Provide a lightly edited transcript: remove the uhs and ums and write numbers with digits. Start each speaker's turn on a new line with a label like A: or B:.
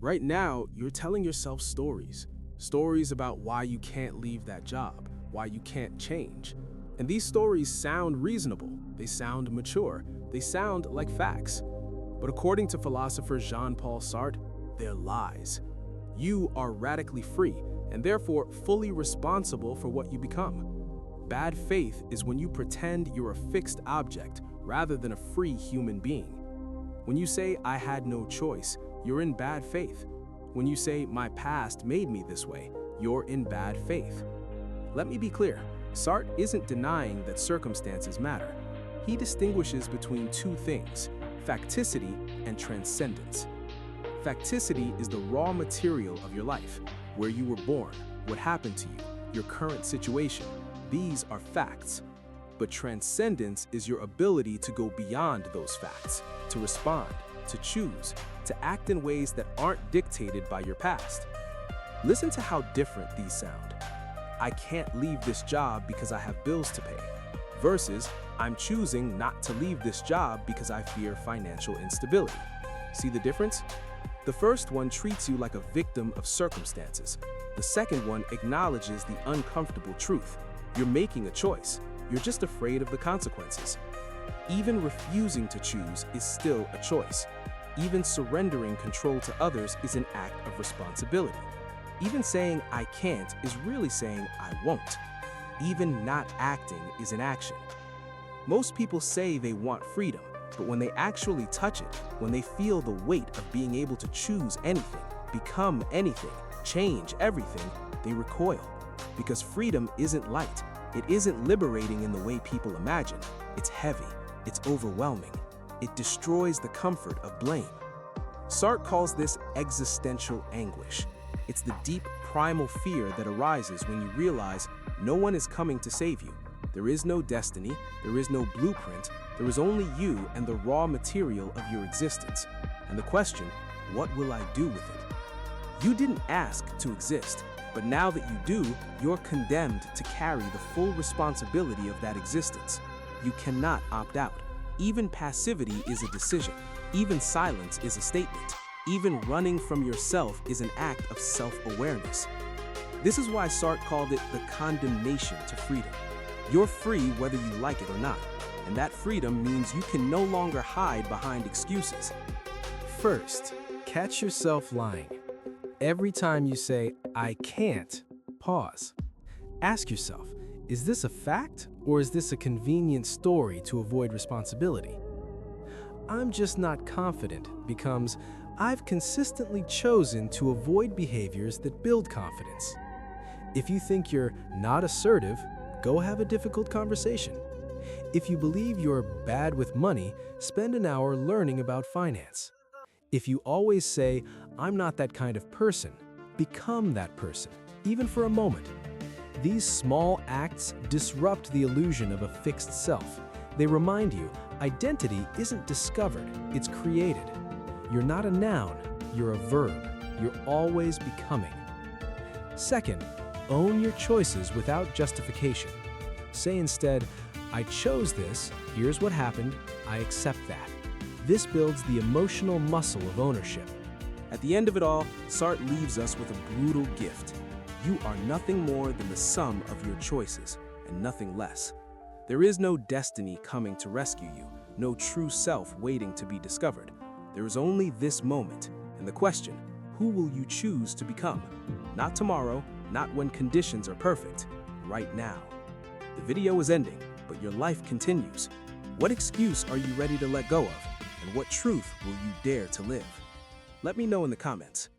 A: Right now, you're telling yourself stories. Stories about why you can't leave that job, why you can't change. And these stories sound reasonable, they sound mature, they sound like facts. But according to philosopher Jean-Paul Sartre, they're lies. You are radically free, and therefore fully responsible for what you become. Bad faith is when you pretend you're a fixed object rather than a free human being. When you say, "I had no choice," you're in bad faith. When you say, "My past made me this way," you're in bad faith. Let me be clear, Sartre isn't denying that circumstances matter. He distinguishes between two things, facticity and transcendence. Facticity is the raw material of your life, where you were born, what happened to you, your current situation. These are facts. But transcendence is your ability to go beyond those facts, to respond, to choose, to act in ways that aren't dictated by your past. Listen to how different these sound. I can't leave this job because I have bills to pay, versus I'm choosing not to leave this job because I fear financial instability. See the difference? The first one treats you like a victim of circumstances. The second one acknowledges the uncomfortable truth. You're making a choice. You're just afraid of the consequences. Even refusing to choose is still a choice. Even surrendering control to others is an act of responsibility. Even saying "I can't" is really saying "I won't." Even not acting is an action. Most people say they want freedom, but when they actually touch it, when they feel the weight of being able to choose anything, become anything, change everything, they recoil. Because freedom isn't light. It isn't liberating in the way people imagine. It's heavy. It's overwhelming. It destroys the comfort of blame. Sartre calls this existential anguish. It's the deep, primal fear that arises when you realize no one is coming to save you. There is no destiny, there is no blueprint, there is only you and the raw material of your existence. And the question, what will I do with it? You didn't ask to exist, but now that you do, you're condemned to carry the full responsibility of that existence. You cannot opt out. Even passivity is a decision. Even silence is a statement. Even running from yourself is an act of self-awareness. This is why Sartre called it the condemnation to freedom. You're free whether you like it or not, and that freedom means you can no longer hide behind excuses. First, catch yourself lying. Every time you say, "I can't," pause. Ask yourself, is this a fact or is this a convenient story to avoid responsibility? "I'm just not confident" becomes, "I've consistently chosen to avoid behaviors that build confidence." If you think you're not assertive, go have a difficult conversation. If you believe you're bad with money, spend an hour learning about finance. If you always say, "I'm not that kind of person," become that person, even for a moment. These small acts disrupt the illusion of a fixed self. They remind you, identity isn't discovered, it's created. You're not a noun, you're a verb. You're always becoming. Second, own your choices without justification. Say instead, "I chose this, here's what happened, I accept that." This builds the emotional muscle of ownership. At the end of it all, Sartre leaves us with a brutal gift. You are nothing more than the sum of your choices, and nothing less. There is no destiny coming to rescue you, no true self waiting to be discovered. There is only this moment, and the question, who will you choose to become? Not tomorrow, not when conditions are perfect, right now. The video is ending, but your life continues. What excuse are you ready to let go of? And what truth will you dare to live? Let me know in the comments.